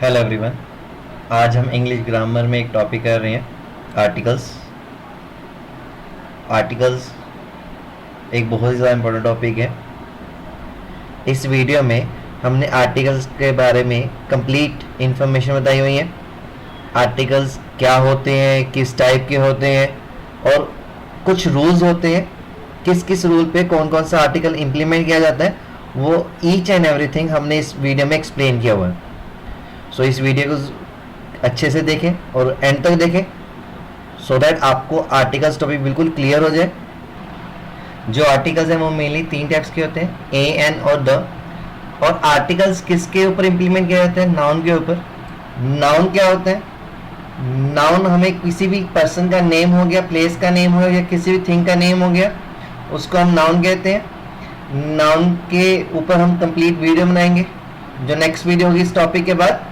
Hello everyone. आज हम English grammar में एक टॉपिक कर रहे हैं, आर्टिकल्स। आर्टिकल्स एक बहुत ही ज़्यादा इम्पोर्टेंट टॉपिक है। इस वीडियो में हमने आर्टिकल्स के बारे में कंप्लीट इन्फॉर्मेशन बताई हुई है। आर्टिकल्स क्या होते हैं, किस टाइप के होते हैं, और कुछ रूल्स होते हैं, किस किस रूल पे कौन कौन सा आर्टिकल इम्प्लीमेंट किया जाता है, वो ईच एंड एवरीथिंग हमने इस वीडियो में एक्सप्लेन किया हुआ है। सो इस वीडियो को अच्छे से देखें और एंड तक देखें, सो दैट आपको आर्टिकल्स टॉपिक बिल्कुल क्लियर हो जाए। जो आर्टिकल्स हैं वो मेनली 3 टाइप्स के होते हैं, ए, एन और द। और आर्टिकल्स किसके ऊपर इंप्लीमेंट किया जाता है? नाउन के ऊपर। नाउन क्या होता है? नाउन हमें किसी भी पर्सन का नेम हो गया, प्लेस का नेम हो गया, किसी भी थिंग का नेम हो गया, उसको हम नाउन कहते हैं। नाउन के ऊपर हम कंप्लीट वीडियो बनाएंगे, जो नेक्स्ट वीडियो होगी इस टॉपिक के बाद,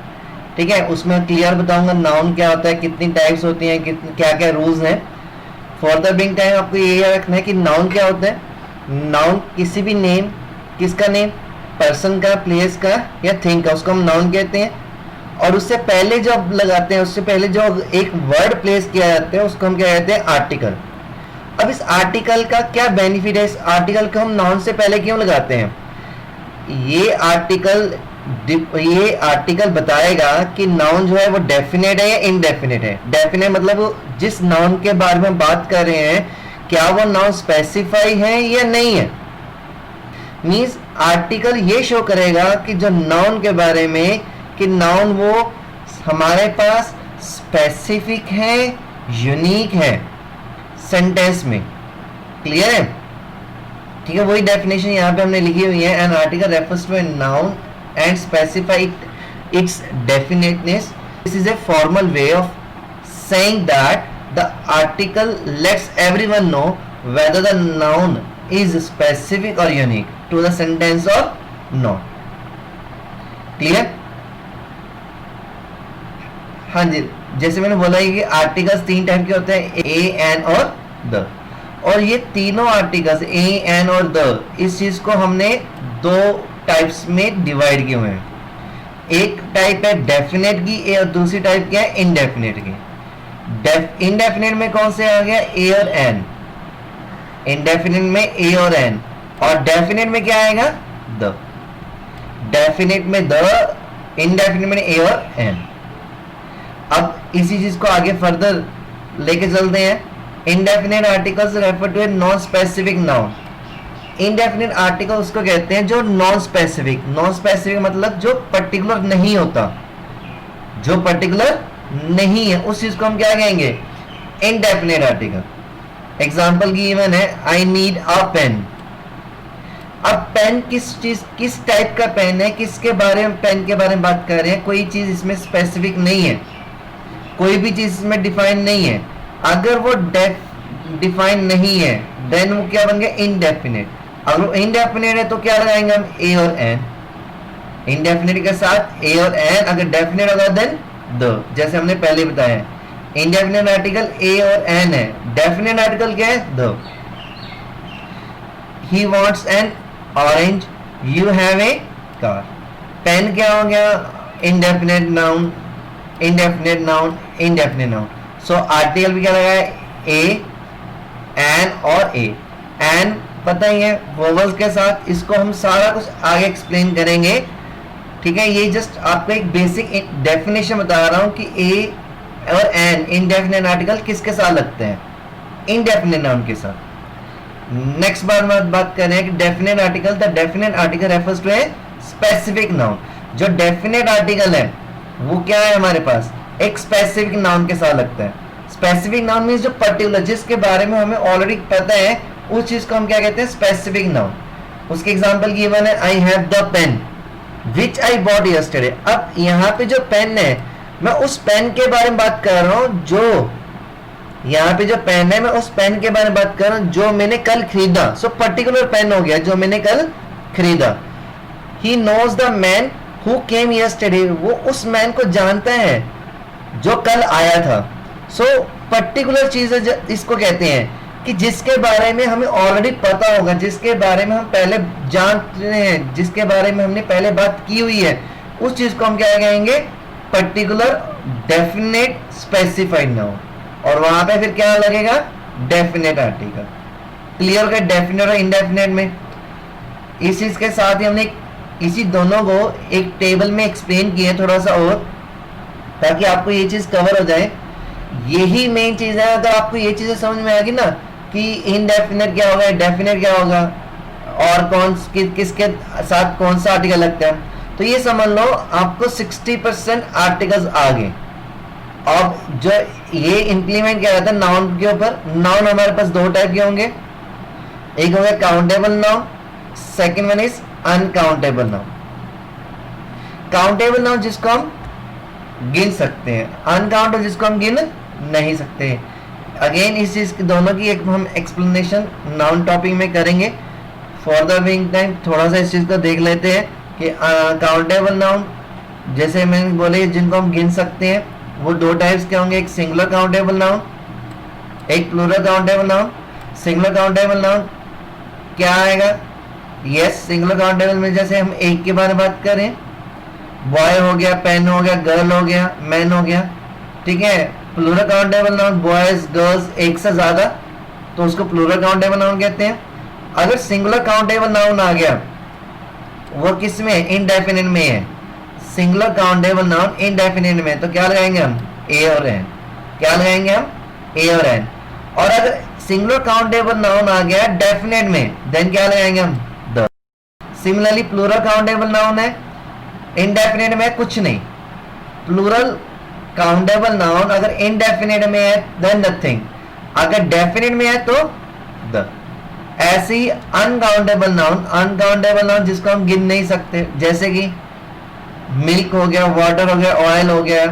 ठीक है। उसमें क्लियर बताऊंगा नाउन क्या होता है, कितनी टाइप्स होती हैं, क्या क्या रूल्स हैं। फॉर द बिंग टाइम आपको ये याद रखना है कि नाउन क्या होता है। नाउन किसी भी नेम, किसका नेम? पर्सन का, प्लेस का या थिंग का, उसको हम नाउन कहते हैं। और उससे पहले जो लगाते हैं, उससे पहले जो एक वर्ड प्लेस किया जाता है, उसको हम क्या कहते हैं? आर्टिकल। अब इस आर्टिकल का क्या बेनिफिट है? इस आर्टिकल को हम नाउन से पहले क्यों लगाते हैं? ये आर्टिकल बताएगा कि नाउन जो है वो डेफिनेट है या इनडेफिनेट है। डेफिनेट मतलब जिस नाउन के बारे में बात कर रहे हैं, क्या वो नाउन स्पेसिफाई है या नहीं है। मींस आर्टिकल ये शो करेगा कि जो नाउन के बारे में, कि नाउन वो हमारे पास स्पेसिफिक है, यूनिक है सेंटेंस में। क्लियर है? ठीक है, वही डेफिनेशन यहाँ पे हमने लिखी हुई है। An article refers to a noun and specify its definiteness. This is a formal way of saying that the article lets everyone know whether the noun is specific or unique to the sentence or not. Clear? हाँ जी, जैसे मैंने बोला कि articles 3 type के होते हैं, ए, N और the. और ये तीनों आर्टिकल्स ए, एन और द, इस चीज को हमने 2 टाइप्स में डिवाइड किए हुए हैं। एक टाइप है डेफिनेट की, और दूसरी टाइप क्या है? इनडेफिनेट की। इनडेफिनेट में कौन से आ गया? ए और एन। इनडेफिनेट में ए और एन, और डेफिनेट में क्या आएगा? द। डेफिनेट में द, इनडेफिनेट में ए और एन। अब इसी चीज को आगे फर्दर लेके चलते हैं। Indefinite articles refer to a non specific noun. Indefinite article उसको कहते हैं जो नॉन स्पेसिफिक। नॉन स्पेसिफिक मतलब जो पर्टिकुलर नहीं होता, जो पर्टिकुलर नहीं है, उस चीज को हम क्या कहेंगे? Indefinite article. एग्जांपल गिवन है, आई नीड अ पेन। अब पेन किस टाइप का पेन है, किसके बारे में, पेन के बारे में बात कर रहे हैं। कोई चीज इसमें स्पेसिफिक नहीं है, कोई भी चीज इसमें डिफाइन नहीं है। अगर वो डिफाइन नहीं है, देन वो क्या बन गया? इनडेफिनेट। अगर वो इनडेफिनेट है तो क्या लगाएंगे हम? ए और एन। इनडेफिनेट के साथ ए और एन। अगर डेफिनेट होगा देन द, जैसे हमने पहले बताया। इनडेफिनेट आर्टिकल ए और एन है, डेफिनेट आर्टिकल क्या है? The. He wants an orange, you have a car. Pen क्या हो गया? Indefinite noun, indefinite noun, indefinite noun. So article भी क्या लगाया? ए, एन और ए। एन पता ही है, वोवल्स के साथ। इसको हम सारा कुछ आगे एक्सप्लेन करेंगे, ठीक है। ये जस्ट आपको एक बेसिक डेफिनेशन बता रहा हूं कि ए और एन इनडेफिनेट आर्टिकल किसके साथ लगते हैं? इनडेफिनेट नाउन के साथ। नेक्स्ट बात करें कि definite article. The definite article refers to a specific noun. जो डेफिनेट आर्टिकल है वो क्या है हमारे पास? एक स्पेसिफिक नाउन के साथ लगता है। स्पेसिफिक नाउन मींस जो पर्टिकुलर, जिसके बारे में हमें ऑलरेडी पता है, उस चीज को हम क्या कहते हैं? Specific noun. उसके एग्जांपल गिवन है, I have the pen which I bought yesterday. अब यहाँ पे जो पेन है, मैं उस पेन के बारे में बात कर रहा हूं। जो यहाँ पे जो पेन है, मैं उस पेन के बारे में बात कर रहा हूं जो मैंने कल खरीदा। सो पर्टिकुलर पेन हो गया, जो मैंने कल खरीदा। He knows the man who came yesterday. वो उस मैन को जानता है जो कल आया था। सो पर्टिकुलर चीज इसको कहते हैं कि जिसके बारे में हमें ऑलरेडी पता होगा, जिसके बारे में हम पहले जानते हैं, जिसके बारे में हमने पहले बात की हुई है, उस चीज को हम क्या कहेंगे? पर्टिकुलर डेफिनेट स्पेसिफाइड नाउन, और वहां पे फिर क्या लगेगा, डेफिनेट आर्टिकल। क्लियर है डेफिनेट और इनडेफिनेट में। इस चीज के साथ ही हमने इसी दोनों को एक टेबल में एक्सप्लेन किए थोड़ा सा और, ताकि आपको ये चीज कवर हो जाए। यही मेन चीज है। अगर आपको ये चीजें समझ में आएगी ना कि इनडेफिनेट क्या होगा, डेफिनेट क्या होगा, और किसके साथ कौन सा आर्टिकल लगता है, तो ये समझ लो आपको 60% आर्टिकल्स आ गए। अब जो ये इंप्लीमेंट किया जाता है नाउन के ऊपर, नाउन हमारे पास दो टाइप के होंगे, एक हो गया countable noun, second one is uncountable noun. Countable noun जिसको हम गिन सकते हैं, अनकाउंटेबल जिसको हम गिन नहीं सकते। अगेन इस चीज दोनों की एक हम एक्सप्लेनेशन नाउन टॉपिक में करेंगे। फॉर द मीन टाइम थोड़ा सा इस चीज को देख लेते हैं कि काउंटेबल नाउन जैसे मैंने बोले जिनको हम गिन सकते हैं, वो दो टाइप्स के होंगे, एक सिंगुलर काउंटेबल नाउन, एक plural countable noun. Singular countable noun क्या आएगा, यस सिंगुलर काउंटेबल में जैसे हम एक के बारे में बात करें, बॉय हो गया, पेन हो गया, गर्ल हो गया, मैन हो गया, ठीक है। Plural countable noun boys girls एक से ज्यादा, तो उसको प्लूरल काउंटेबल नाउन कहते हैं। अगर सिंगुलर काउंटेबल नाउन आ गया, वो किस में, इनडेफिनिट में है। सिंगुलर काउंटेबल नाउन इनडेफिनिट में, तो क्या लगाएंगे हम, ए और एन। क्या लगाएंगे हम, ए और एन। और अगर सिंगुलर काउंटेबल नाउन आ गया डेफिनेट में, देन क्या लगाएंगे हम, the. Similarly plural countable noun है, इनडेफिनिट में कुछ नहीं। प्लूरल काउंटेबल नाउन अगर इनडेफिनिट में है देन नथिंग, अगर डेफिनिट में है तो द। ऐसे ही अनकाउंटेबल नाउन, अनकाउंटेबल नाउन जिसको हम गिन नहीं सकते, जैसे कि मिल्क हो गया, वाटर हो गया, ऑयल हो गया,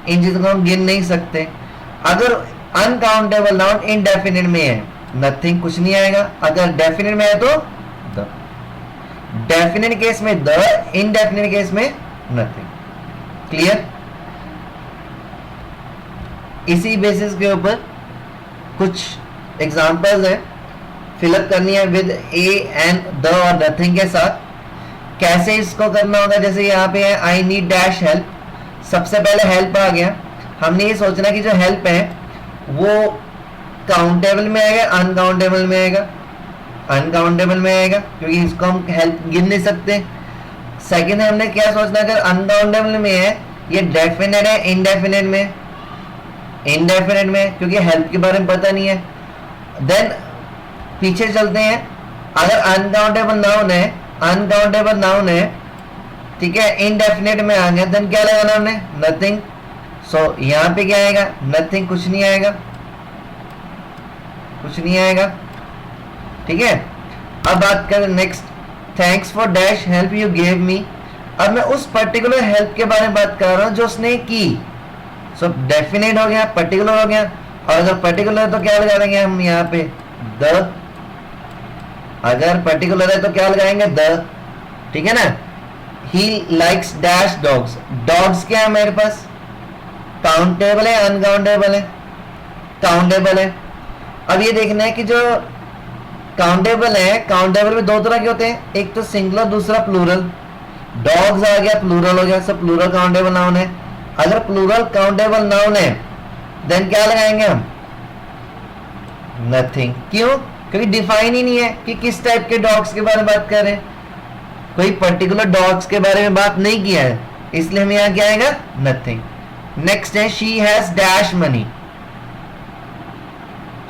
इन चीजों को हम गिन नहीं सकते। अगर अनकाउंटेबल नाउन इनडेफिनिट में है, नथिंग कुछ नहीं आएगा। अगर डेफिनिट में है तो द। डेफिनिट केस में द, इनडेफिनिट केस में नथिंग। क्लियर। इसी बेसिस के ऊपर कुछ एग्जांपल्स है, फिलअप करनी है विद ए एंड द और नथिंग के साथ। कैसे इसको करना होगा, जैसे यहाँ पे है आई नीड डैश हेल्प। सबसे पहले हेल्प आ गया, हमने ये सोचना कि जो हेल्प है वो काउंटेबल में आएगा, अनकाउंटेबल में आएगा, अनकाउंटेबल में आएगा क्योंकि इसको हम हेल्प गिन नहीं सकते। सेकंड है हमने क्या सोचना, अगर अनकाउंटेबल में है ये डेफिनेट है, इनडेफिनेट में, इनडेफिनेट में क्योंकि हेल्प के बारे में पता नहीं है। देन पीछे चलते हैं, अगर अनकाउंटेबल नाउन है, अनकाउंटेबल नाउन है, ठीक है, इनडेफिनेट में आ गया, देन क्या लगाना हमने, नथिंग। सो यहां पे क्या आएगा, नथिंग, कुछ नहीं आएगा, कुछ नहीं आएगा, ठीक है। अब बात करें next, thanks for dash help you gave me. अब मैं उस पर्टिकुलर हेल्प के बारे में बात कर रहा हूं जो उसने की। सो डेफिनेट हो गया, पर्टिकुलर हो गया, और अगर पर्टिकुलर है तो क्या लगा देंगे हम यहाँ पे, द। अगर पर्टिकुलर है तो क्या लगाएंगे, द, ठीक है ना। He likes dash dogs. Dogs क्या है मेरे पास, काउंटेबल है, अनकाउंटेबल है, काउंटेबल है। अब ये देखना है कि जो काउंटेबल है, काउंटेबल में दो तरह के होते हैं, एक तो सिंगुलर, दूसरा प्लूरल। डॉग्स आ गया, प्लूरल हो गया, सब प्लूरल काउंटेबल नाउन है। अगर प्लूरल काउंटेबल नाउन है देन क्या लगाएंगे हम, नथिंग। क्यों, क्योंकि डिफाइन ही नहीं है कि किस टाइप के डॉग्स के बारे में बात कर रहे हैं, कोई पर्टिकुलर डॉग्स के बारे में बात नहीं किया है, इसलिए हमें यहाँ क्या आएगा, नथिंग। नेक्स्ट है she has dash money.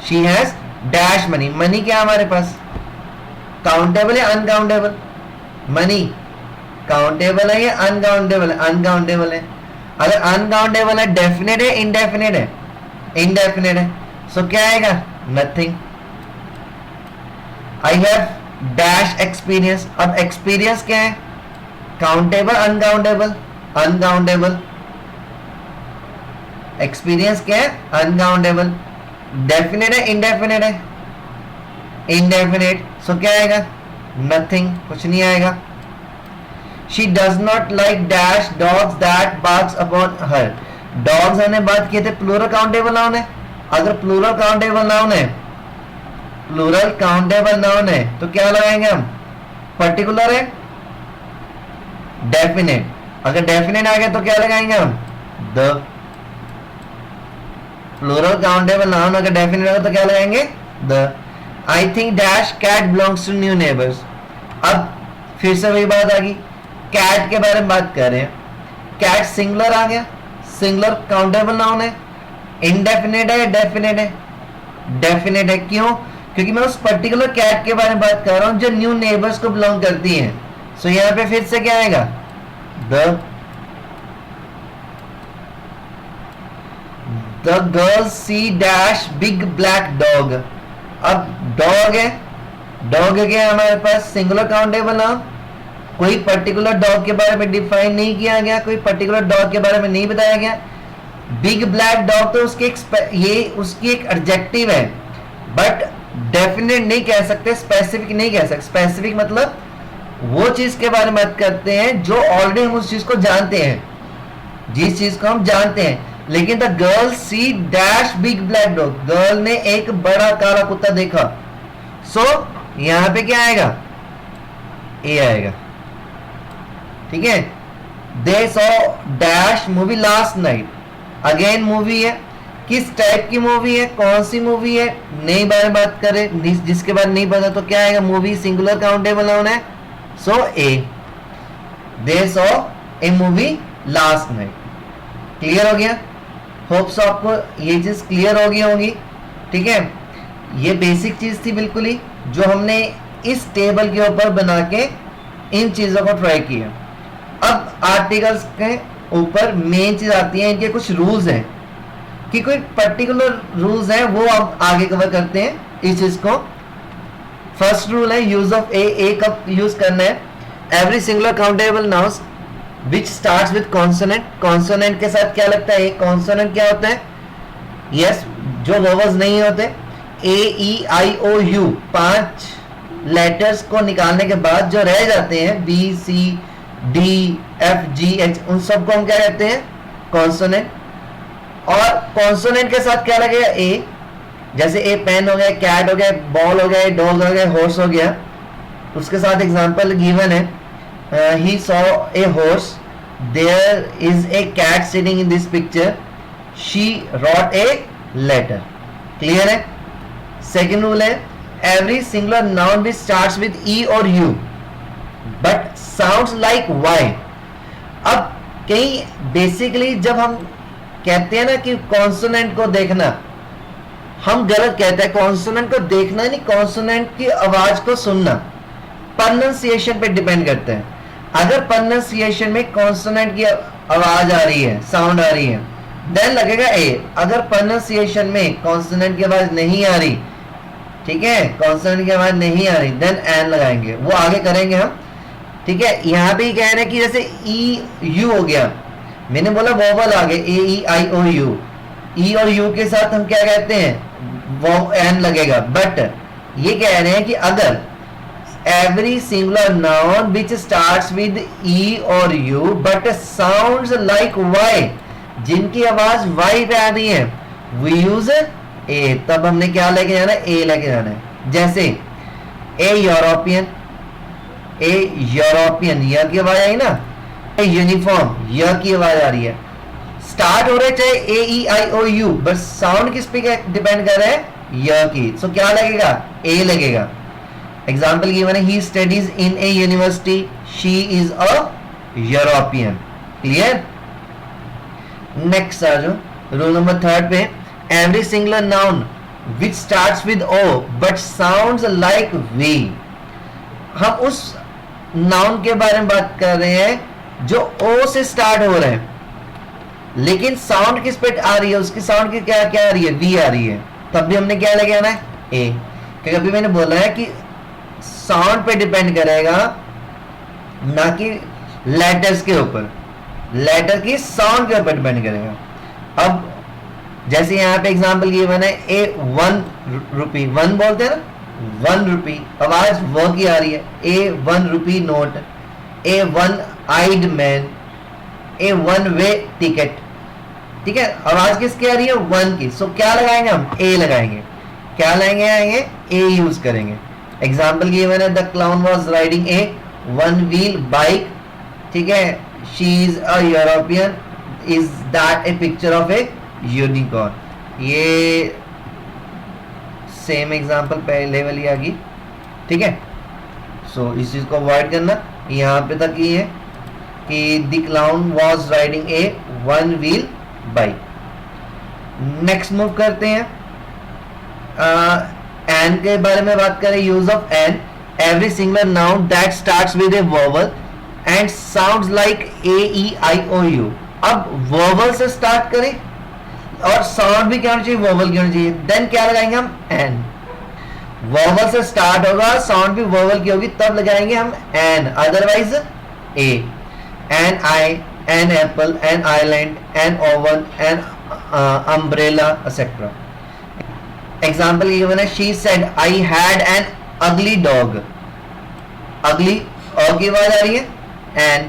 She has dash money. Money क्या हमारे पास, काउंटेबल है, अनकाउंटेबल, मनी काउंटेबल है या अनकाउंटेबल है, अनकाउंटेबल है। अगर अनकाउंटेबल है, डेफिनेट है, इनडेफिनेट है, इनडेफिनेट है, सो क्या आएगा, nothing. I have dash experience. अब एक्सपीरियंस क्या है, काउंटेबल, अनकाउंटेबल, अनकाउंटेबल। एक्सपीरियंस क्या है, अनकाउंटेबल। डेफिनेट है, इनडेफिनेट है, इनडेफिनेट, सो क्या आएगा, नथिंग, कुछ नहीं आएगा। She does not like dash dogs that barks upon her. Dogs हमने बात किए थे, प्लूरल काउंटेबल नाउन है। अगर प्लूरल काउंटेबल नाउन है, प्लूरल काउंटेबल नाउन है तो क्या लगाएंगे हम, पर्टिकुलर है, डेफिनेट। अगर डेफिनेट आ गया तो क्या लगाएंगे हम? द। प्लूरल काउंटेबल नाउन अगर डेफिनेट होगा तो क्या लगाएंगे? The. I think dash cat belongs to new neighbours. अब फिर से वही बात आ गई, कैट के बारे में बात कर रहे हैं, कैट सिंगुलर आ गया, सिंगुलर काउंटेबल नाउन है, इनडेफिनेट है, डेफिनेट है? डेफिनेट है। क्यों? क्योंकि मैं उस पर्टिकुलर कैट के बारे में बात कर रहा हूं जो न्यू नेबर्स को बिलोंग करती है। सो यहां पे फिर से क्या आएगा? The girls see dash big black dog. अब डॉग है, डॉग है क्या हमारे पास? सिंगुलर काउंटेबल नाउन, कोई पर्टिकुलर डॉग के बारे में डिफाइन नहीं किया गया, कोई पर्टिकुलर डॉग के बारे में नहीं बताया गया। बिग ब्लैक डॉग तो ये उसकी एक एडजेक्टिव है, बट डेफिनेट नहीं कह सकते, स्पेसिफिक नहीं कह सकते। स्पेसिफिक मतलब वो चीज के बारे में बात करते हैं जो ऑलरेडी हम उस चीज को जानते हैं, जिस चीज को हम जानते हैं। लेकिन the girl see dash big black dog, girl ने एक बड़ा काला कुत्ता देखा। सो यहां पे क्या आएगा? ए आएगा। ठीक है। They saw dash movie last night. Again movie है, किस टाइप की मूवी है, कौन सी मूवी है, नई बारे में बात करें, जिसके बारे में नहीं पता तो क्या आएगा? मूवी सिंगुलर काउंटेबल नाउन है, so a. They saw a movie last night. Clear हो गया? होप्स आपको ये चीज क्लियर हो गई होगी। ठीक है, ये बेसिक चीज थी बिल्कुल ही, जो हमने इस टेबल के ऊपर बना के इन चीजों को ट्राई किया। अब आर्टिकल्स के ऊपर मेन चीज आती है, इनके कुछ रूल्स हैं कि कोई पर्टिकुलर रूल्स हैं, वो आप आगे कवर करते हैं इस चीज को। फर्स्ट रूल है यूज ऑफ ए कब यूज करना है? Every singular countable noun which starts with consonant. Consonant के साथ क्या लगता है? कॉन्सोनेंट क्या होता है? यस, जो वोवल्स नहीं होते, ए E I O you, 5 letters को निकालने के बाद जो रह जाते हैं, B C D F G H, उन सबको हम क्या कहते हैं? कॉन्सोनेंट। और कॉन्सोनेंट के साथ क्या लगेगा? ए। जैसे ए पेन हो गया, कैट हो गया, बॉल हो गया, डॉग हो गया, हॉर्स हो गया। उसके साथ एग्जांपल गिवन है, he saw a horse, there is a cat sitting in this picture, she wrote a letter। Clear है? सेकेंड रूल है every singular noun which starts with e or u but sounds like y। अब कहीं basically जब हम कहते हैं ना कि कॉन्सोनेंट को देखना, हम गलत कहते हैं। कॉन्सोनेंट को देखना नहीं, कॉन्सोनेंट की आवाज को सुनना। प्रोनंसिएशन पे डिपेंड करता है। अगर प्रोनंसिएशन में कॉन्सोनेंट की आवाज आ रही है, साउंड आ रही है, देन लगेगा ए। अगर प्रोनंसिएशन में कॉन्सोनेंट की आवाज नहीं आ रही, ठीक है, कॉन्सोनेंट की आवाज नहीं आ रही, देन एन लगाएंगे। वो आगे करेंगे हम। ठीक है, यहाँ पे कह रहे हैं कि जैसे ई यू हो गया, मैंने बोला वोवल आ गए, ए ई आई ओ यू, ई और यू के साथ हम क्या कहते हैं? वो एन लगेगा। बट ये कह रहे हैं कि अगर every singular noun which starts with e or u but sounds like y, जिनकी आवाज y पे आ रही है, we use a। तब हमने क्या लेके जाना है? a लेके जाना है। जैसे ए यूरोपियन, ए यूरोपियन, य की आवाज आई ना। ए यूनिफॉर्म, य की आवाज आ रही है। स्टार्ट हो रहे चाहे ए E I O you, but sound किस पे डिपेंड कर रहा है? य की। सो क्या लगेगा? ए लगेगा। एग्जाम्पल गिवन है, he studies in a university, she is a European। Clear? Next आ जाओ रूल नंबर 3 पे, every singular noun which starts with o but sounds like v। हम उस नाउन के बारे में बात कर रहे हैं जो o से स्टार्ट हो रहे हैं, लेकिन साउंड किस पे आ रही है? उसकी साउंड की क्या क्या आ रही है? v आ रही है। तब भी हमने क्या लेके आना है? a। क्योंकि अभी मैंने बोला है कि साउंड पे डिपेंड करेगा, ना कि लेटर्स के ऊपर। लेटर की साउंड के ऊपर डिपेंड करेगा। अब जैसे यहाँ पे एग्जांपल गिवन है, ए 1 रुपी, 1 बोलते हैं ना, 1 रुपी, आवाज वो की आ रही है। ए 1 रुपी नोट, ए 1 आइड मैन, ए 1 वे टिकट। ठीक है, आवाज किसकी आ रही है? 1 की। सो क्या लगाएंगे हम? ए लगाएंगे। क्या लगाएंगे? ए यूज करेंगे। एग्जाम्पल गिवन है, the clown was riding A 1 wheel bike. ठीक है, she is a European, is that A picture of A unicorn. ये सेम एग्जांपल पहले वाली आ गई, ठीक है। सो इस चीज को अवॉइड करना। यहाँ पे तक ये है कि the clown was riding a one wheel bike. Next move करते हैं, एन के बारे में बात करें। Use of an, every singular noun that starts with a vowel and sounds like A E I O U. अब वोवल से start करें और साउंड भी क्या होना चाहिए, वोवल की होनी चाहिए। देन क्या लगाएंगे हम, एन। वोवल से स्टार्ट होगा, साउंड भी वोवल की होगी, तब लगाएंगे हम an, otherwise a. An I, an apple, an island, an oven, an umbrella etcetera. Example given है, she said I had an ugly dog. Ugly और की आवाज आ रही है, an.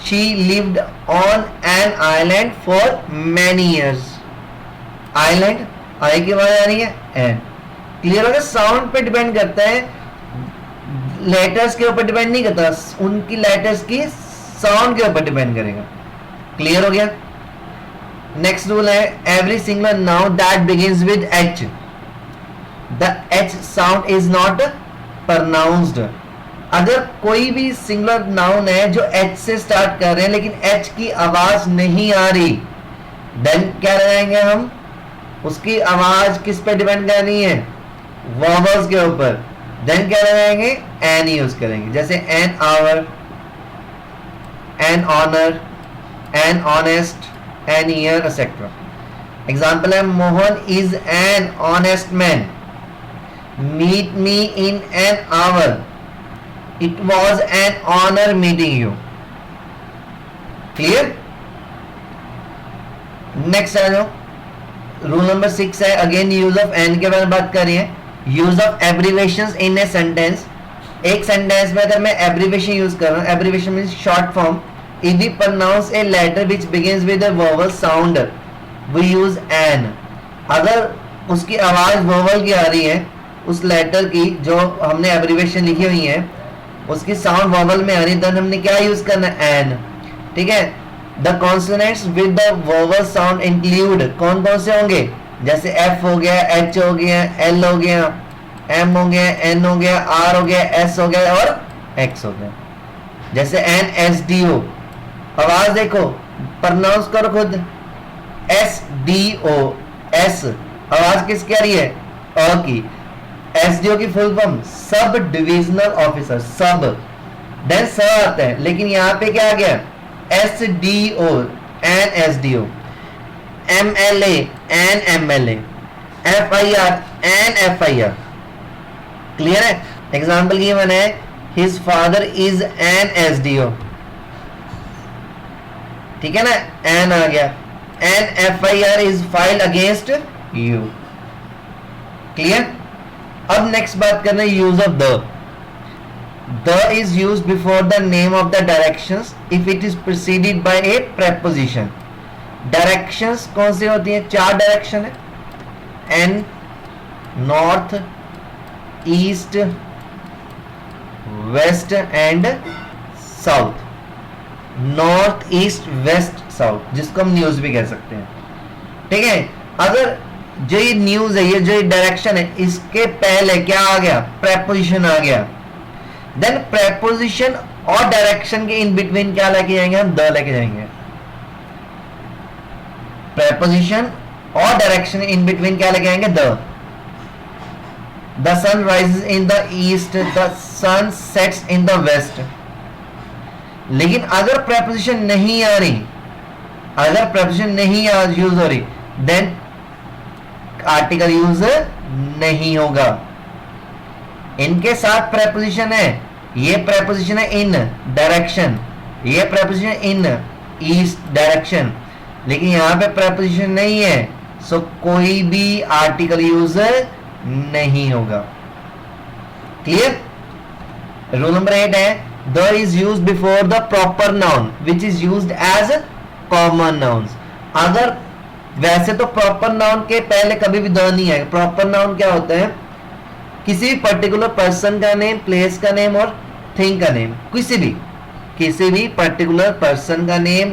She lived on an island for many years. Island, I की आवाज आ रही है, एन। क्लियर हो गया। साउंड पे डिपेंड करता है, लेटर्स के ऊपर डिपेंड नहीं करता, उनकी लेटर्स की साउंड के ऊपर डिपेंड करेगा। क्लियर हो गया। नेक्स्ट रूल है, every singular noun that begins with H, the H sound is not pronounced. अगर कोई भी सिंगुलर नाउन है जो एच से स्टार्ट कर रहे हैं लेकिन एच की आवाज नहीं आ रही, देन क्या लगाएंगे हम, उसकी आवाज किस पे डिपेंड करनी है, वोवल्स के ऊपर। देन क्या लगाएंगे, एन यूज करेंगे। जैसे an hour, an honour, an honest, an year etcetera. Example है, Mohan is an honest man, meet me in an hour, it was an honour meeting you. Clear. Next आ जाओ, rule number 6 है, again use of N के बारे में बात कर रही है। Use of abbreviations in a sentence. एक सेंटेंस में अगर मैं एब्रीवेशन यूज कर रहा हूं, abbreviation means short form. If we pronounce a letter which begins with a vowel sound, we use an. अगर उसकी आवाज वोवल की आ रही है, उस लेटर की जो हमने एब्रीवेशन लिखी हुई है उसकी साउंड वोवल में आ रही है, देन हमने क्या यूज करना है, एन। ठीक है। The consonants with the vowel sound include, कौन कौन से होंगे, जैसे एफ हो गया, एच हो गया, एल हो गया, एम हो गया, एन हो गया, आर हो गया, एस हो गया और एक्स हो गया। जैसे एन एस डी ओ, आवाज देखो, प्रोनाउंस करो खुद, एस डी ओ, एस आवाज किसकी आ रही है, अ की। एस डी ओ की full form sub divisional officer, sub. Then स आता है, लेकिन यहाँ पे क्या आ गया, S D O, an S D O. M L A, an M L A. F I R, an F I R. Clear है। एग्जाम्पल ये बना है, his father is an S D O. ठीक है ना, एन आ गया। An F I R is filed against you. Clear. अब नेक्स्ट बात करना है use of the. The is used before the name of the directions if it is preceded by a preposition. Directions कौन सी होती हैं, 4 direction है, N, north, east, west and south. North, east, west, south, जिसको हम news भी कह सकते हैं। ठीक है। अगर जो ये न्यूज है, ये जो डायरेक्शन है, इसके पहले क्या आ गया, प्रेपोजिशन आ गया, देन प्रेपोजिशन और डायरेक्शन के इन बिटवीन क्या लेके जाएंगे हम, द लेके जाएंगे। प्रेपोजिशन और डायरेक्शन इन बिटवीन क्या लेके आएंगे, the. The sun rises in the east, the sun sets in the west. लेकिन अगर प्रेपोजिशन नहीं आ रही, अगर प्रेपोजिशन नहीं यूज हो रही, देन आर्टिकल यूज नहीं होगा। इनके साथ प्रेपोजिशन है, ये प्रेपोजिशन है इन डायरेक्शन, ये प्रेपोजिशन इन ईस्ट डायरेक्शन, लेकिन यहां पे प्रेपोजिशन नहीं है, सो कोई भी आर्टिकल यूज नहीं होगा। क्लियर। रूल नंबर 8 है, the is used before the proper noun which is used as common nouns. अगर वैसे तो प्रॉपर नाउन के पहले कभी भी द नहीं आएगा। प्रॉपर नाउन क्या होता है, किसी भी पर्टिकुलर पर्सन का नेम, प्लेस का नेम और थिंग का नेम, किसी भी। किसी भी पर्टिकुलर पर्सन का नेम,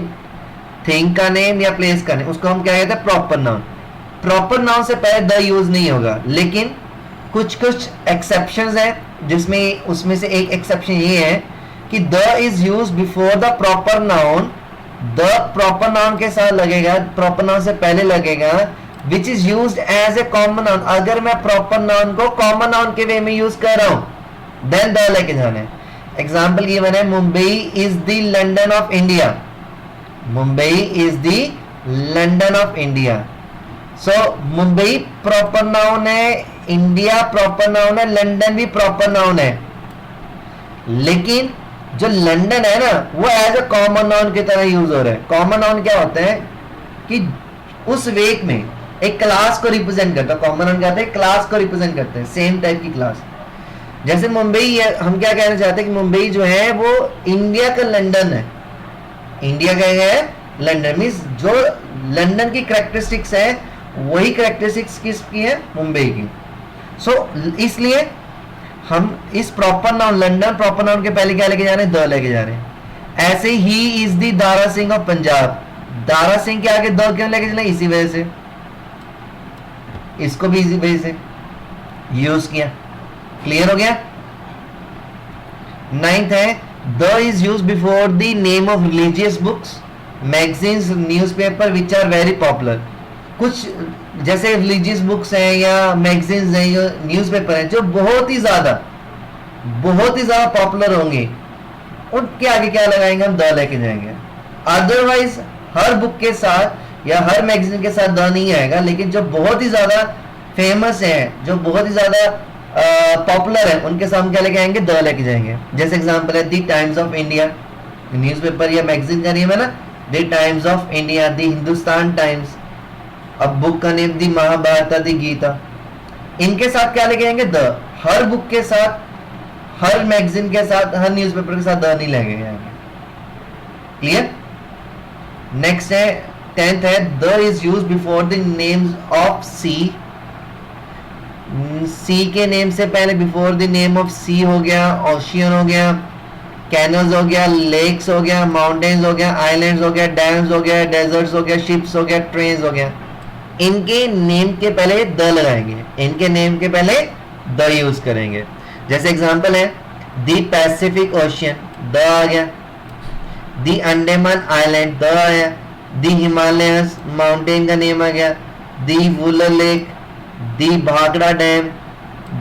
थिंग का नेम या प्लेस का नेम, उसको हम क्या कहते हैं, प्रॉपर नाउन। प्रॉपर नाउन से पहले द यूज नहीं होगा, लेकिन कुछ कुछ एक्सेप्शंस हैं, जिसमें उसमें से एक एक्सेप्शन ये है कि the is use before the proper noun. The proper noun के साथ लगेगा, प्रॉपर नाउन से पहले लगेगा, which is use as a common noun. अगर मैं प्रॉपर नाउन को कॉमन नाउन के वे में यूज कर रहा हूं, देन द लेके जाना है। एग्जाम्पल ये मैंने, Mumbai is the London of India. Mumbai is the London of India. So Mumbai proper noun है, इंडिया प्रॉपर नाउन है, लंदन भी प्रॉपर नाउन है, लेकिन जो लंदन है ना, वो एज अ कॉमन नाउन की तरह यूज हो रहा है। कॉमन नाउन क्या होता है कि उस वेक में एक क्लास को रिप्रेजेंट करता है। कॉमन नाउन क्या होता है, क्लास को रिप्रेजेंट करते हैं, सेम टाइप की क्लास। जैसे मुंबई है, हम क्या कहना चाहते हैं कि मुंबई जो है वो इंडिया का लंदन है। इंडिया का है लंदन, मीन्स जो लंदन की कैरेक्टरिस्टिक्स है वही कैरेक्टरिस्टिक्स किसकी है, मुंबई की। सो इसलिए हम इस proper noun, London proper noun के पहले क्या लेके जा रहे हैं, द लेके जा रहे हैं। ऐसे he is the Dara Singh of Punjab. Dara Singh के आगे द क्यों लेके चले, इसी वजह से, इसको भी इसी वजह से यूज किया। क्लियर हो गया। 9th है, the is use before the name of religious books, magazines, newspaper which are very popular. कुछ जैसे रिलीजियस बुक्स हैं या मैगजीन्स हैं या न्यूज़पेपर हैं जो बहुत ही ज्यादा पॉपुलर होंगे, उनके आगे क्या लगाएंगे हम, द लेके जाएंगे। अदरवाइज हर बुक के साथ या हर मैगजीन के साथ द नहीं आएगा, लेकिन जो बहुत ही ज्यादा फेमस है, जो बहुत ही ज्यादा पॉपुलर है, उनके साथ हम क्या लेके आएंगे, द लेके जाएंगे। जैसे एग्जांपल है the times of India, newspaper या मैगजीन का नेम है ना, the times of India, the Hindustan times. अब बुक का नेम दी महाभारत, दी गीता। इनके साथ क्या लेके आएंगे, द। हर बुक के साथ, हर मैगजीन के साथ, हर न्यूज़पेपर के साथ द नहीं लेके आएंगे। क्लियर। नेक्स्ट है 10th है, the is use before the names of sea. Sea के नेम से पहले before the name of sea हो गया, ओशियन हो गया, कैनल्स हो गया, लेक्स हो गया, माउंटेन्स हो गया, आइलैंड्स हो गया, डैम्स हो गया, डेजर्ट्स हो गया, शिप्स हो गया, ट्रेन्स हो गया। इनके नेम के पहले द लगाएंगे, इनके नेम के पहले द यूज करेंगे। जैसे एग्जांपल है द पैसिफिक ओशियन, द आ गया। द अंडमान आइलैंड, द आया। द हिमालयस, माउंटेन का नेम आ गया। The Wular Lake, the Bhakra Dam,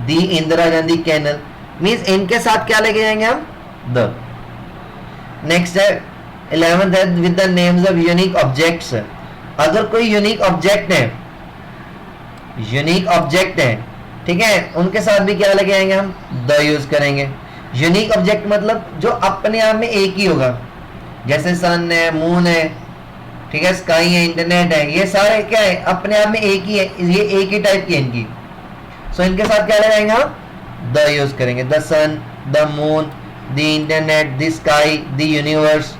the Indira Gandhi Canal. Means इनके साथ क्या लेके जाएंगे हम, द। नेक्स्ट है 11th है, with the names of unique objects. अगर कोई यूनिक ऑब्जेक्ट है, ठीक है, उनके साथ भी क्या लेके आएंगे हम, द यूज करेंगे। यूनिक ऑब्जेक्ट मतलब जो अपने आप में एक ही होगा, जैसे सन है, मून है, ठीक है, स्काई है, इंटरनेट है, ये सारे क्या है, अपने आप में एक ही है, ये एक ही टाइप की है इनकी। सो इनके साथ क्या लगाएंगे हम, द यूज करेंगे। The sun, the moon, the internet, the sky, the universe.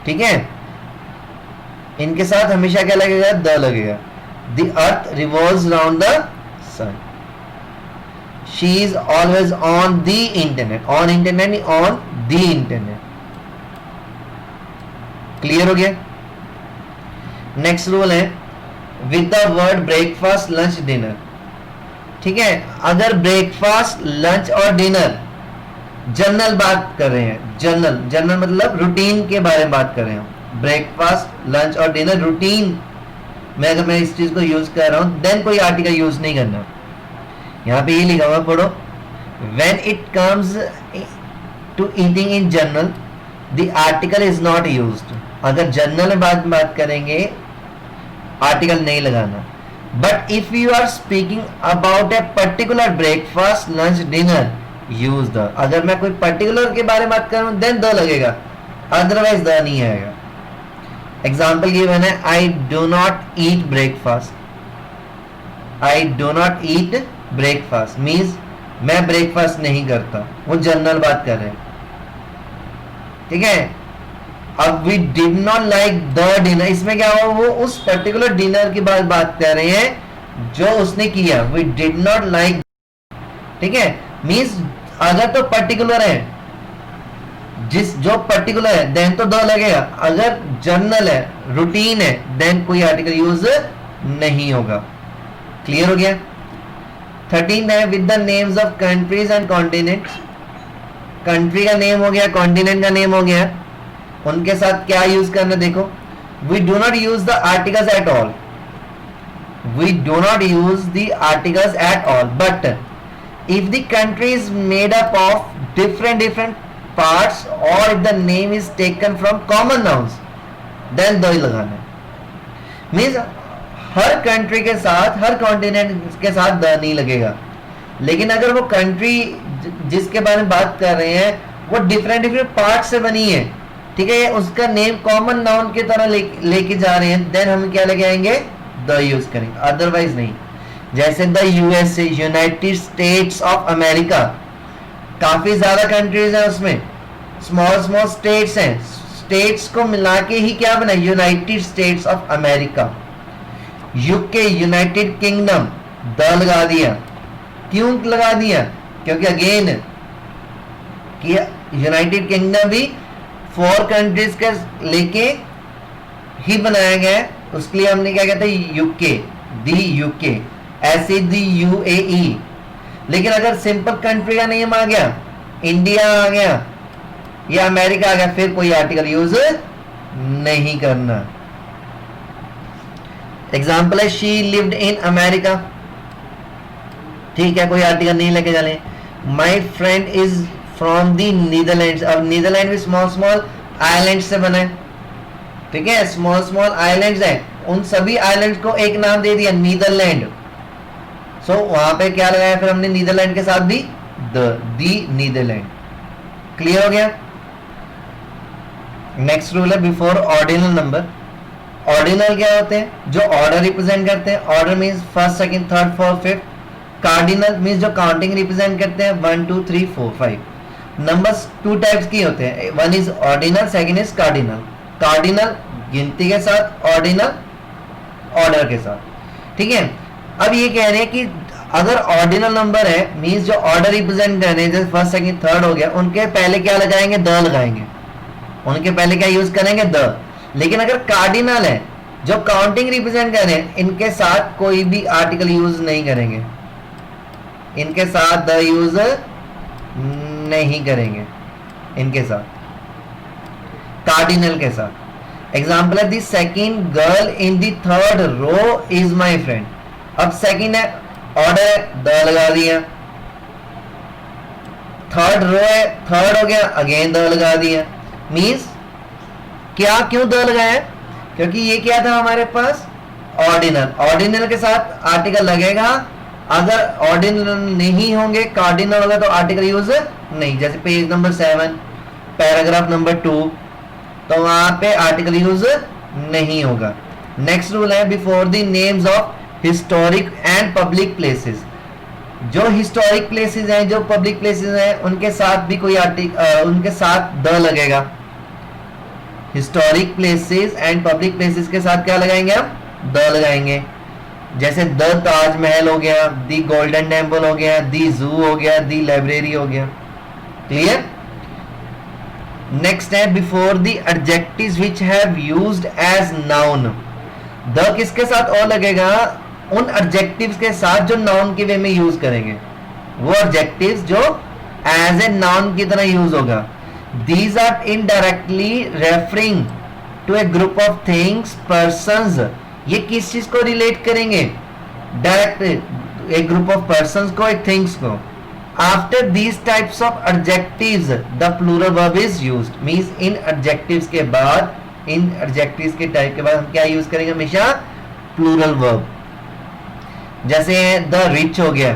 ठीक है, इनके साथ हमेशा क्या लगेगा, द लगेगा। The earth revolves round the sun. She is always on the internet, on internet नहीं, ऑन द इंटरनेट। क्लियर हो गया। नेक्स्ट रूल है with the word breakfast, lunch, dinner. ठीक है, अगर ब्रेकफास्ट, लंच और डिनर जनरल बात कर रहे हैं, जनरल मतलब रूटीन के बारे में बात कर रहे हैं, ब्रेकफास्ट, लंच और डिनर रूटीन में अगर मैं इस चीज को यूज कर रहा हूं, देन कोई आर्टिकल यूज नहीं करना। यहां पे ये लिखा हुआ, पढ़ो, when it comes to eating in general the article is not used. अगर जनरल में बात करेंगे, आर्टिकल नहीं लगाना। But if you are speaking about a particular breakfast, lunch, dinner, use the. अगर मैं कोई पर्टिकुलर के बारे में बात कर रहा हूं, देन द लगेगा, अदरवाइज द नहीं आएगा। एग्जाम्पल गिवन है, I do not eat breakfast. I do not eat breakfast means मैं ब्रेकफास्ट नहीं करता, वो जनरल बात कर रहे हैं। ठीक है, अब we did not like the dinner, इसमें क्या हुआ, वो उस पर्टिकुलर डिनर की बात कर रहे हैं जो उसने किया, वी डिड नॉट लाइक। ठीक है, मीन्स अगर तो पर्टिकुलर है, जिस जो पर्टिकुलर है देन तो द लगेगा, अगर जनरल है रूटीन है देन कोई आर्टिकल यूज नहीं होगा। क्लियर हो गया। 13 है with the names of countries and continents. Country का नेम हो गया, कॉन्टिनेंट का नेम हो गया, उनके साथ क्या यूज करना देखो। We do not use the articles at all, we do not use the articles at all, but if the country is made up of different parts or if the name is taken from common nouns then the ही लगाना है। Means हर country के साथ, हर continent के साथ the नहीं लगेगा, लेकिन अगर वो कंट्री जिसके बारे में बात कर रहे हैं वो डिफरेंट पार्ट से बनी है, ठीक है, उसका नेम कॉमन नाउन की तरह लेके जा रहे हैं, देन हम क्या लगाएंगे, द यूज करेंगे, अदरवाइज नहीं। जैसे the USA, United states of America, काफी ज्यादा कंट्रीज हैं उसमें, स्मॉल स्टेट्स हैं, स्टेट्स को मिला के ही क्या बना, United states of America. UK, United kingdom, the लगा दिया। क्यों लगा दिया, क्योंकि अगेन कि यूनाइटेड किंगडम भी 4 कंट्रीज के लेके ही बनाया गया है, उसके लिए हमने क्या कहते हैं, यूके, दी यूके, ऐसे दी यूएई। लेकिन अगर सिंपल कंट्री का नेम आ गया, इंडिया आ गया या अमेरिका आ गया, फिर कोई आर्टिकल यूज नहीं करना। एग्जाम्पल है शी लिव्ड इन अमेरिका, ठीक है, कोई आर्टिकल नहीं लेके चले। My friend is from the Netherland, अब नीदरलैंड भी स्मॉल आइलैंड से बना है, ठीक है, स्मॉल आइलैंड्स है, उन सभी आइलैंड्स को एक नाम दे दिया, नीदरलैंड। सो वहां पे क्या लगाया फिर हमने, नीदरलैंड के साथ भी दी नीदरलैंड। क्लियर हो गया। नेक्स्ट रूल है बिफोर ऑर्डिनल नंबर। ऑर्डिनल क्या होते हैं, जो ऑर्डर रिप्रेजेंट करते हैं, order means first, second, third, fourth, fifth. Cardinal means जो काउंटिंग रिप्रेजेंट करते हैं, 1 2 3 4 5। नंबर्स 2 टाइप्स की होते हैं, one is ordinal, second is cardinal. Cardinal गिनती के साथ, ऑर्डिनल ऑर्डर के साथ, ठीक है। अब ये कह रहे हैं कि अगर ऑर्डिनल नंबर है मींस जो ऑर्डर रिप्रेजेंट कर रहे हैं, जैसे फर्स्ट, सेकंड, थर्ड हो गया, उनके पहले क्या लगाएंगे, द लगाएंगे, उनके पहले क्या यूज करेंगे, द। लेकिन अगर कार्डिनल है जो काउंटिंग रिप्रेजेंट कर रहे हैं, इनके साथ कोई भी आर्टिकल यूज नहीं करेंगे, इनके साथ द यूज नहीं करेंगे, इनके साथ कार्डिनल के साथ। एग्जाम्पल है the second girl in the third row is my friend. अब सेकेंड है, ऑर्डर है, द लगा दिया। थर्ड रो है, थर्ड हो गया, अगेन द लगा दिया। मींस क्या, क्यों द लगाया, क्योंकि ये क्या था हमारे पास, ऑर्डिनल, ऑर्डिनल के साथ आर्टिकल लगेगा। अगर ऑर्डिनल नहीं होंगे, कार्डिनल होगा तो आर्टिकल यूज नहीं। जैसे पेज नंबर 7 पैराग्राफ नंबर 2, तो वहां पे आर्टिकल यूज नहीं होगा। नेक्स्ट रूल है before the names of historic and public places. जो हिस्टोरिक प्लेसेस हैं, जो पब्लिक प्लेसेस हैं, उनके साथ भी कोई उनके साथ द लगेगा। Historic places and public places के साथ क्या लगाएंगे हम, द लगाएंगे। जैसे द ताजमहल हो गया, दी गोल्डन टेम्पल हो गया, दी जू हो गया, दी लाइब्रेरी हो गया। क्लियर। नेक्स्ट है before the adjectives which have used as noun. The किसके साथ और लगेगा, उन एडजेक्टिव्स के साथ जो नाउन के वे में यूज करेंगे, वो एडजेक्टिव्स जो एज ए नाउन की तरह यूज होगा। These are indirectly referring to a group of things, persons. ये किस चीज को रिलेट करेंगे, डायरेक्ट एक ग्रुप ऑफ पर्संस को, एक थिंग्स को। After these types of adjectives the plural verb is used. Means इन एडजेक्टिव्स के बाद, इन एडजेक्टिव्स के टाइप के बाद हम क्या यूज करेंगे, हमेशा प्लूरल वर्ब। जैसे द रिच हो गया,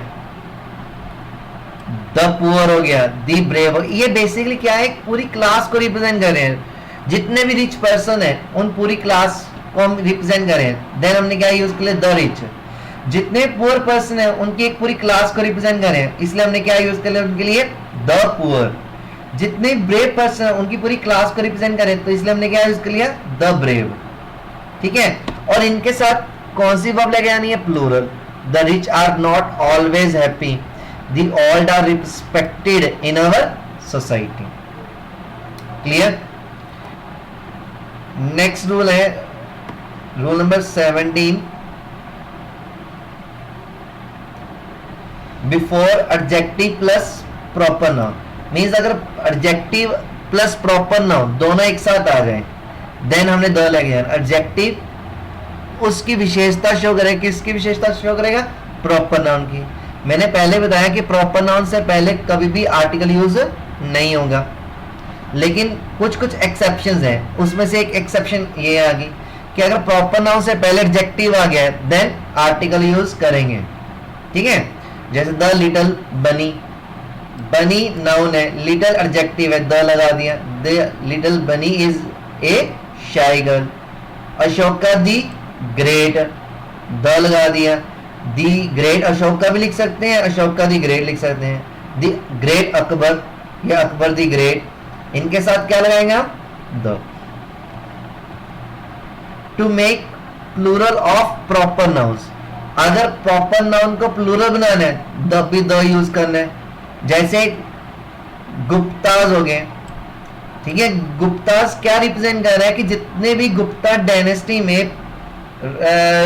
द पुअर हो गया, द ब्रेव। ये बेसिकली क्या है, पूरी क्लास को रिप्रेजेंट कर रहे हैं। जितने भी रिच पर्सन है उन पूरी क्लास को हम रिप्रेजेंट कर रहे हैं। देन हमने क्या यूज किया, द रिच। जितने पुअर पर्सन है उनकी एक पूरी क्लास को रिप्रेजेंट कर रहे हैं, इसलिए हमने क्या यूज किया उनके लिए, द पुअर। जितने ब्रेव पर्सन है उनकी पूरी क्लास को रिप्रेजेंट कर रहे हैं, तो इसलिए हमने क्या यूज किया, द ब्रेव। ठीक है। और इनके साथ कौन सी वर्ब लेके आनी है, plural. The rich are not always happy, the old are respected in our society. Clear? Next rule है rule number 17, before adjective plus proper noun. Means अगर एडजेक्टिव प्लस प्रॉपर नाउन दोनों एक साथ आ जाए देन हमने द लगे। Adjective उसकी विशेषता शो करेगा, किसकी विशेषता शो करेगा? प्रॉपर नाउन की। मैंने पहले बताया कि प्रॉपर नाउन से पहले कभी भी आर्टिकल यूज नहीं होगा, लेकिन कुछ कुछ एक्सेप्शंस हैं। उसमें से एक एक्सेप्शन ये आ गई कि अगर प्रॉपर नाउन से पहले एडजेक्टिव आ गया है देन आर्टिकल यूज करेंगे। ठीक है, जैसे द लिटिल बनी, बनी नाउन है, लिटिल एडजेक्टिव है, द लगा दिया, द लिटिल बनी इज ए शाई girl. Ashoka the great, the लगा दिया, दी ग्रेट अशोका भी लिख सकते हैं, अशोका दी ग्रेट लिख सकते हैं, दी ग्रेट अकबर या अकबर दी ग्रेट, इनके साथ क्या लगाएंगे हम? The. To make plural of proper nouns, अगर प्रॉपर नाउन को प्लूरल बनाना है द भी द यूज करना है। जैसे गुप्ताज हो गए, ठीक है, गुप्ताज क्या रिप्रेजेंट कर रहा है कि जितने भी गुप्ता डायनेस्टी में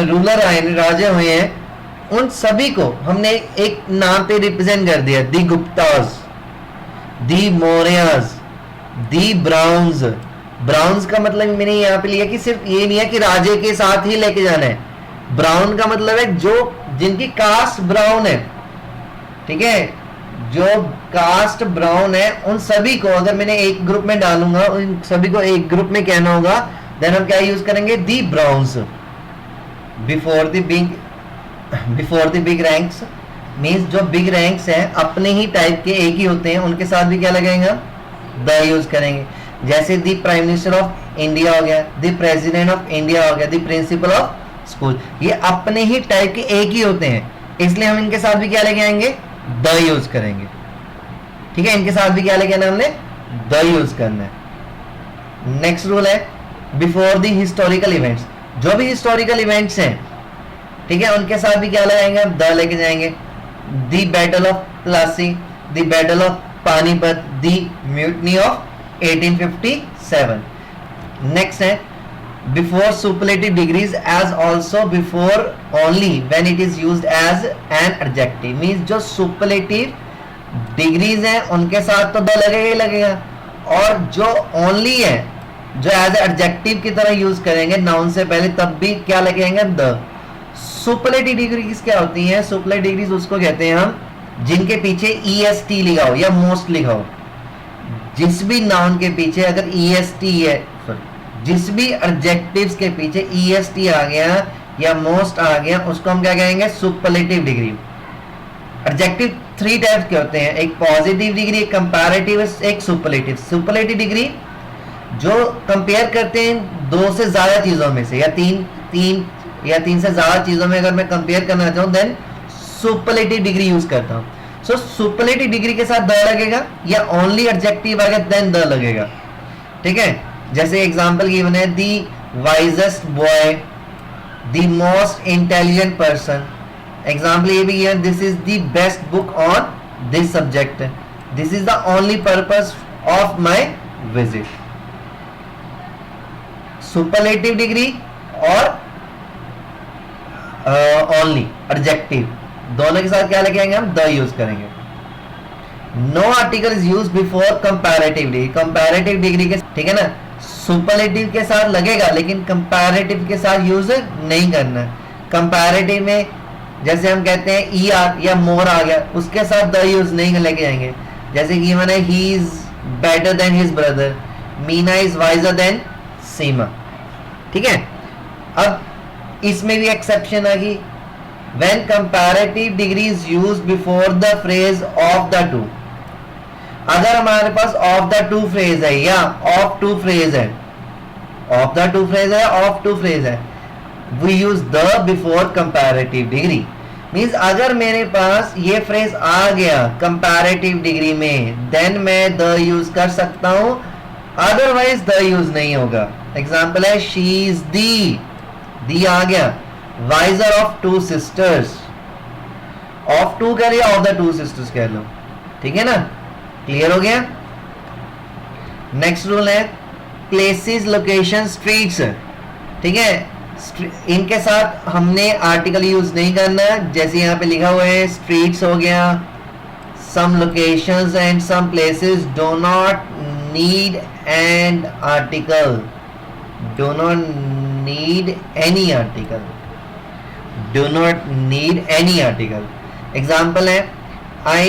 रूलर आए, राजे हुए हैं, उन सभी को हमने एक नाम पे रिप्रेजेंट कर दिया, दी गुप्ताज, दी मौर्याज, दी ब्राउन्स। ब्राउन्स का मतलब मैंने यहां पे लिया कि सिर्फ ये नहीं है कि राजे के साथ ही लेके जाना है, ब्राउन का मतलब है जो जिनकी कास्ट ब्राउन है। ठीक है, जो कास्ट ब्राउन है उन सभी को अगर मैंने एक ग्रुप में डालूंगा, उन सभी को एक ग्रुप में कहना होगा, देन हम क्या यूज करेंगे? The Browns. Before the big ranks means जो बिग रैंक्स हैं अपने ही टाइप के एक ही होते हैं, उनके साथ भी क्या लगेगा? द यूज करेंगे। जैसे दी प्राइम मिनिस्टर ऑफ इंडिया हो गया, दी प्रेसिडेंट ऑफ इंडिया हो गया, दी प्रिंसिपल ऑफ स्कूल, ये अपने ही टाइप के एक ही होते हैं, इसलिए हम इनके साथ भी क्या लेके आएंगे? द यूज करेंगे। ठीक है, इनके साथ भी क्या लेके आना हमने? द यूज करना है। नेक्स्ट रूल है बिफोर द हिस्टोरिकल इवेंट्स, जो भी हिस्टोरिकल इवेंट्स हैं, ठीक है, उनके साथ भी क्या लगाएंगे? हम द लेके जाएंगे। The battle of Plassey, the battle of Panipat, the mutiny of 1857। Next है before superlative degrees as also before only when it is used as an adjective. Means जो सुपरलेटिव डिग्रीज हैं उनके साथ तो द लगेगा ही लगेगा, और जो ओनली है, जो एज एडजेक्टिव की तरह यूज करेंगे नाउन से पहले, तब भी क्या लगेंगे? द। सुपरलेटिव डिग्रीज क्या होती हैं? सुपरलेटिव डिग्रीज उसको कहते हैं हम जिनके पीछे EST लिखा हो या मोस्ट लिखा हो। जिस भी नाउन के पीछे अगर EST है, जिस भी एडजेक्टिव्स के पीछे EST आ गया या मोस्ट आ गया, उसको हम क्या कहेंगे? Superlative degree. एडजेक्टिव 3 टाइप्स के होते हैं, एक पॉजिटिव डिग्री, एक कंपैरेटिव, एक सुपरलेटिव। सुपरलेटिव डिग्री जो कंपेयर करते हैं दो से ज्यादा चीजों में से, या तीन से ज्यादा चीजों में अगर मैं कंपेयर करना चाहूं देन सुपरलेटिव डिग्री यूज करता हूं। सो सुपरलेटिव डिग्री के साथ द लगेगा, या ओनली एडजेक्टिव आ गया देन द लगेगा। ठीक है, जैसे एग्जांपल गिवन है the wisest boy, the most intelligent person. Example ये भी है this is the best book on this subject, this is the only purpose of my visit. Superlative degree और ओनली एडजेक्टिव दोनों के साथ क्या लेके आएंगे? हम द यूज करेंगे। No article is use before comparative degree. Comparative degree के, ठीक है ना, सुपरलेटिव के साथ लगेगा लेकिन कंपैरेटिव के साथ यूज नहीं करना। कंपैरेटिव में जैसे हम कहते हैं ER या मोर आ गया, उसके साथ द यूज नहीं लेके जाएंगे। जैसे कि मैंने he is better than his brother, Meena is wiser than Seema. ठीक है, अब इसमें भी एक्सेप्शन आ गई, when comparative degree is used before the phrase of the two। अगर हमारे पास of the two phrase है या of two phrase है, of the two phrase है, of two phrase है, we use the before comparative degree। Means अगर मेरे पास ये फ्रेज आ गया कंपैरेटिव डिग्री में देन मैं द यूज कर सकता हूं, अदरवाइज द यूज नहीं होगा। एग्जाम्पल है शी इज दी आ गया, वाइजर ऑफ 2 सिस्टर्स, ऑफ 2 कह लिया, ऑफ द 2 सिस्टर्स कह लो। ठीक है ना, क्लियर हो गया। नेक्स्ट रूल है प्लेसेस, लोकेशन, स्ट्रीट्स, ठीक है। इनके साथ हमने आर्टिकल यूज नहीं करना, जैसे यहाँ पे लिखा हुआ है स्ट्रीट्स हो गया, some locations and some places do not need an article, do not need any article, do not need any article। Example है I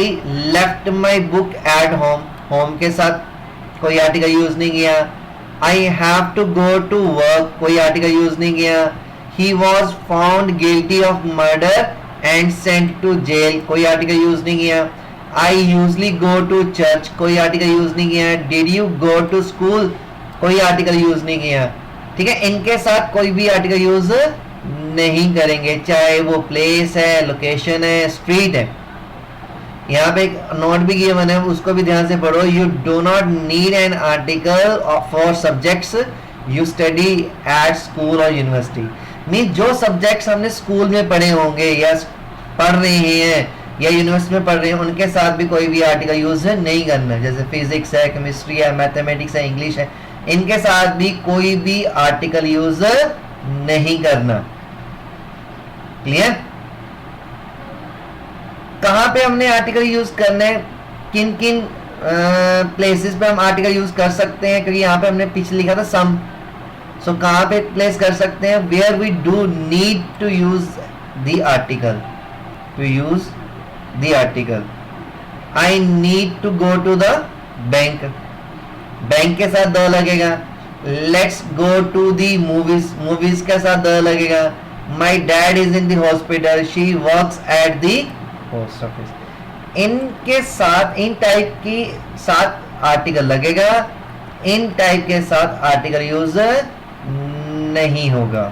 left my book at home, home के साथ कोई आर्टिकल यूज नहीं किया। I have to go to work, कोई article use नहीं किया। He was found guilty of murder and sent to jail, कोई आर्टिकल यूज नहीं किया। I usually go to church, कोई आर्टिकल यूज नहीं किया। Did you go to school, कोई आर्टिकल यूज नहीं किया, ठीक है। इनके साथ कोई भी आर्टिकल यूज नहीं करेंगे, चाहे वो प्लेस है, लोकेशन है, स्ट्रीट है। यहाँ पे एक नोट भी किया मैंने, उसको भी ध्यान से पढ़ो। You do not need an article for subjects you study at school और यूनिवर्सिटी। मीन जो सब्जेक्ट्स हमने स्कूल में पढ़े होंगे या पढ़ रहे हैं या यूनिवर्सिटी में पढ़ रहे हैं, उनके साथ भी कोई भी आर्टिकल यूज नहीं करना। जैसे फिजिक्स है, केमिस्ट्री है, मैथमेटिक्स है, इंग्लिश है, इनके साथ भी कोई भी आर्टिकल यूज नहीं करना। क्लियर? कहां पे हमने आर्टिकल यूज करना है, किन किन प्लेसेस पे हम आर्टिकल यूज कर सकते हैं, क्योंकि यहाँ पे हमने पीछे लिखा था सम। सो कहां पे प्लेस कर सकते हैं, where we do need to use the article, to use the article. I need to go to the bank, bank के साथ द लगेगा। Let's go to the movies, movies के साथ द लगेगा। My dad is in the hospital, she works at the post office. इनके साथ, इन type की साथ आर्टिकल लगेगा, इन टाइप के साथ आर्टिकल यूज नहीं होगा।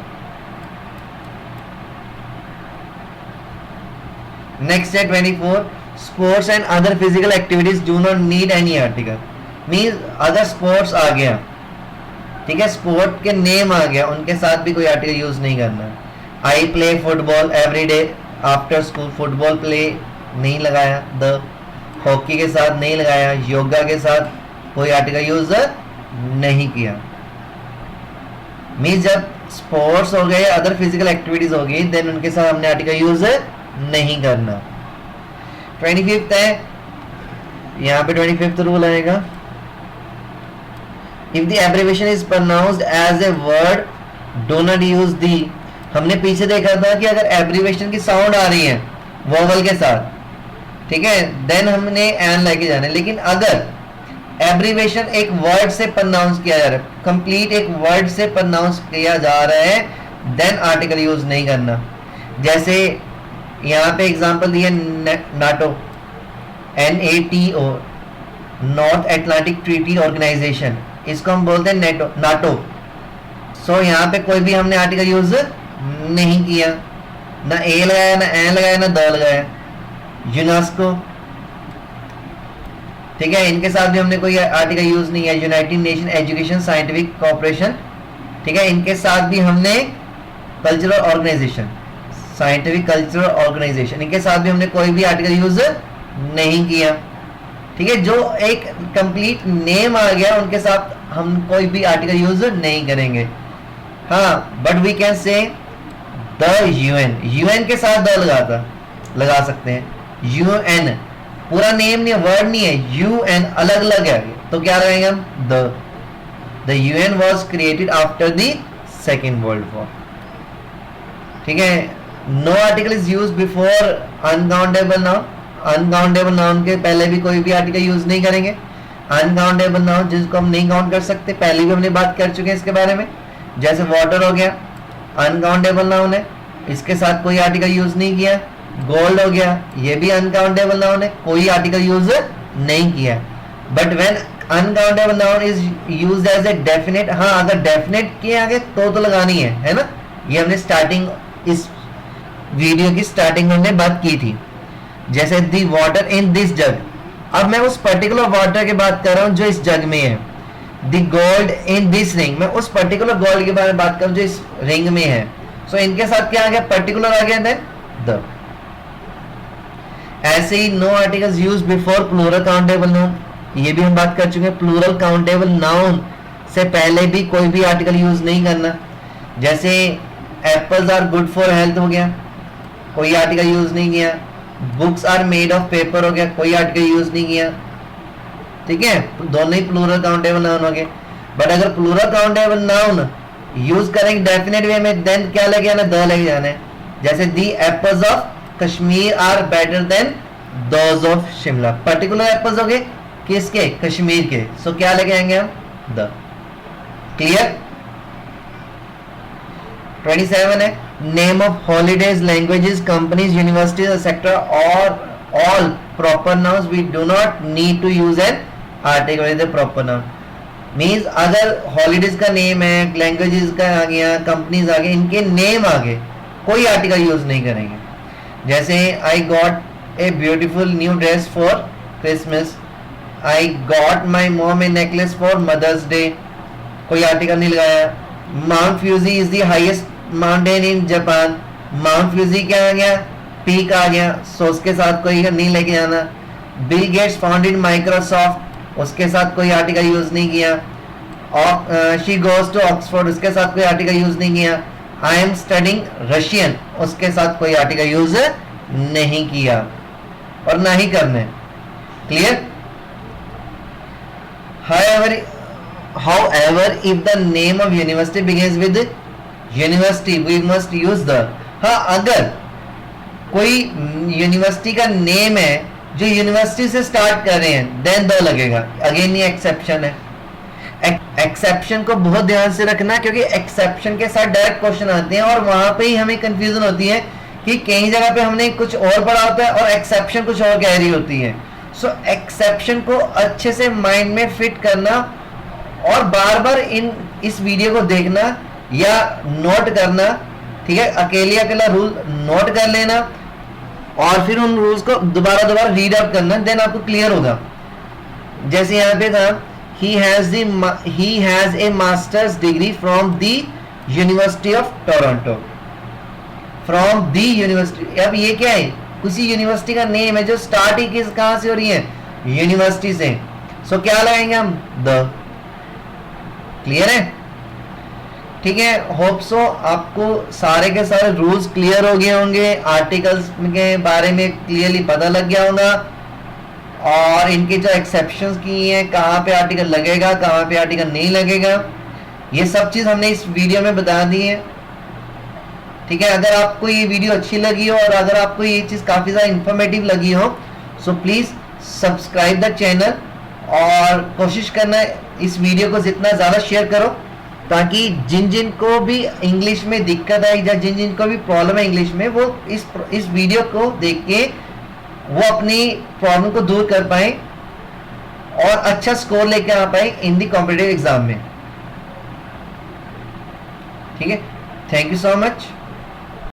नेक्स्ट है 24, sports and other physical activities do not need any article. Means अगर स्पोर्ट्स आ गया, ठीक है, स्पोर्ट के नेम आ गया, उनके साथ भी कोई आर्टिकल यूज नहीं करना। I play football every day after school, football play नहीं लगाया, द हॉकी के साथ नहीं लगाया, योगा के साथ कोई आर्टिकल यूज नहीं किया। मींस जब स्पोर्ट्स हो गए, अदर फिजिकल एक्टिविटीज हो गई, देन उनके साथ हमने आर्टिकल यूज नहीं करना। 25 है, यहाँ पे 25th रूल आएगा, if the abbreviation is pronounced as a word do not use the. हमने पीछे देखा था कि अगर एब्रिविएशन की साउंड आ रही है वोवल के साथ, ठीक है, देन हमने एन लेके जाना है। लेकिन अगर एब्रिविएशन एक वर्ड से प्रोनाउंस किया जा रहा है, कंप्लीट एक वर्ड से प्रोनाउंस किया जा रहा है, देन आर्टिकल यूज नहीं करना। जैसे यहाँ पे एग्जांपल दिया NATO, NATO, North Atlantic Treaty Organisation, इसको हम बोलते हैं नेटो, नाटो। सो यहाँ पे कोई भी हमने आर्टिकल यूज नहीं किया, ना ए लगाया, ना एन लगाया, ना द लगाया। यूनेस्को, ठीक है, इनके साथ भी हमने कोई आर्टिकल यूज नहीं किया। United Nation Education Scientific Corporation, ठीक है, इनके साथ भी हमने cultural organisation, scientific cultural organisation, इनके साथ भी हमने कोई भी आर्टिकल यूज नहीं किया। ठीक है, जो एक कंप्लीट नेम आ गया उनके साथ हम कोई भी आर्टिकल यूज नहीं करेंगे। हाँ, but we can say the UN, UN के साथ द लगा सकते हैं। यूएन पूरा नेम नहीं, वर्ड नहीं है, यूएन अलग अलग है, तो क्या रहेगा हम the UN was created after the second world war. ठीक है, no article is use before uncountable noun, uncountable noun के पहले भी कोई भी आर्टिकल यूज नहीं करेंगे। अनकाउंटेबल नाउन जिसको हम नहीं काउंट कर सकते, पहले भी हमने बात कर चुके हैं इसके बारे में। जैसे वाटर हो गया, अनकाउंटेबल नाउन है, इसके साथ कोई आर्टिकल यूज नहीं किया। गोल्ड हो गया, ये भी अनकाउंटेबल नाउन है, कोई आर्टिकल यूज नहीं किया। But when uncountable noun is used as a definite, हाँ अगर डेफिनेट के आगे तो लगानी है ना। ये हमने स्टार्टिंग, इस वीडियो की स्टार्टिंग में हमने बात की थी। जैसे दी वाटर इन दिस जग, अब मैं उस पर्टिकुलर वाटर की बात कर रहा हूं जो इस जग में है। दी गोल्ड इन दिस रिंग, मैं उस पर्टिकुलर गोल्ड के बारे में बात कर रहा हूं जो इस रिंग में है। सो इनके साथ क्या आ गया, पर्टिकुलर आ गया, देन द। ऐसे ही no articles use before plural countable noun, ये भी हम बात कर चुके हैं। प्लूरल काउंटेबल नाउन से पहले भी कोई भी आर्टिकल यूज नहीं करना। जैसे apples are good for health हो गया, कोई आर्टिकल यूज नहीं किया। Books are made of paper हो गया, कोई आर्टिकल यूज नहीं किया। ठीक है, तो दोनों ही प्लूरल काउंटेबल नाउन हो गए। बट अगर प्लूरल काउंटेबल नाउन यूज करेंगे डेफिनेट वे में, देन क्या लगे आना, द लगे जाना है। जैसे the apples of Kashmir are better than those of Shimla. Particular apples हो गए किसके, कश्मीर के, सो क्या लेके आएंगे हम, द। क्लियर। 27 है, name of holidays, languages, companies, universities etcetera और all proper nouns we do not need to use an article with proper noun. Means अगर हॉलीडेज का नेम है, लैंग्वेजेस का आ गया, कंपनीज आ गए, इनके नेम आ गए, कोई आर्टिकल यूज नहीं करेंगे। जैसे I got a beautiful new dress for Christmas, I got my mom a necklace for mother's day, कोई आर्टिकल नहीं लगाया। Mount Fuji is the highest mountain in Japan, Mount Fuji क्या आ गया, पीक आ गया, सो उसके साथ कोई नहीं लेके जाना। बिल गेट्स फाउंडेड माइक्रोसॉफ्ट, उसके साथ कोई आर्टिकल यूज नहीं किया। शी गोज टू ऑक्सफोर्ड, उसके साथ कोई आर्टिकल यूज नहीं किया। आई एम स्टडिंग रशियन, उसके साथ कोई आर्टिकल यूज नहीं किया और ना ही करने। Clear. However, if the name of university begins with university, we must use the। हाँ, अगर कोई यूनिवर्सिटी का नेम है जो यूनिवर्सिटी से स्टार्ट कर रहे हैं, देन द लगेगा। अगेन ये एक्सेप्शन है। एक्सेप्शन को बहुत ध्यान से रखना, क्योंकि एक्सेप्शन के साथ डायरेक्ट क्वेश्चन आते हैं और वहां पे ही हमें कंफ्यूजन होती है कि कई जगह पे हमने कुछ और पढ़ा होता है और एक्सेप्शन कुछ और कह रही होती है। सो एक्सेप्शन को अच्छे से माइंड में फिट करना और बार बार इस वीडियो को देखना या नोट करना। ठीक है, अकेला रूल नोट कर लेना और फिर उन रूल्स को दोबारा रीड आउट करना, देन आपको क्लियर होगा। जैसे यहाँ पे था, he has a master's degree from the University of Toronto, from the university। अब ये क्या है, किसी यूनिवर्सिटी का नेम है जो स्टार्ट ही कहां से हो रही है, यूनिवर्सिटी से। सो क्या लगाएंगे हम, द। क्लियर है। ठीक है, होप सो आपको सारे के सारे रूल्स क्लियर हो गए होंगे, आर्टिकल्स के बारे में क्लियरली पता लग गया होगा और इनके जो एक्सेप्शंस की हैं, कहाँ पे आर्टिकल लगेगा, कहाँ पे आर्टिकल नहीं लगेगा, ये सब चीज हमने इस वीडियो में बता दी है। ठीक है, अगर आपको ये वीडियो अच्छी लगी हो और अगर आपको ये चीज काफी ज्यादा इंफॉर्मेटिव लगी हो, so please subscribe the channel और कोशिश करना इस वीडियो को जितना ज्यादा शेयर करो, ताकि जिन को भी इंग्लिश में दिक्कत आई या जिन को भी प्रॉब्लम है इंग्लिश में, वो इस वीडियो को देख के वो अपनी प्रॉब्लम को दूर कर पाए और अच्छा स्कोर लेके आ पाए इन दी कॉम्पिटिटिव एग्जाम में। ठीक है, थैंक यू सो मच।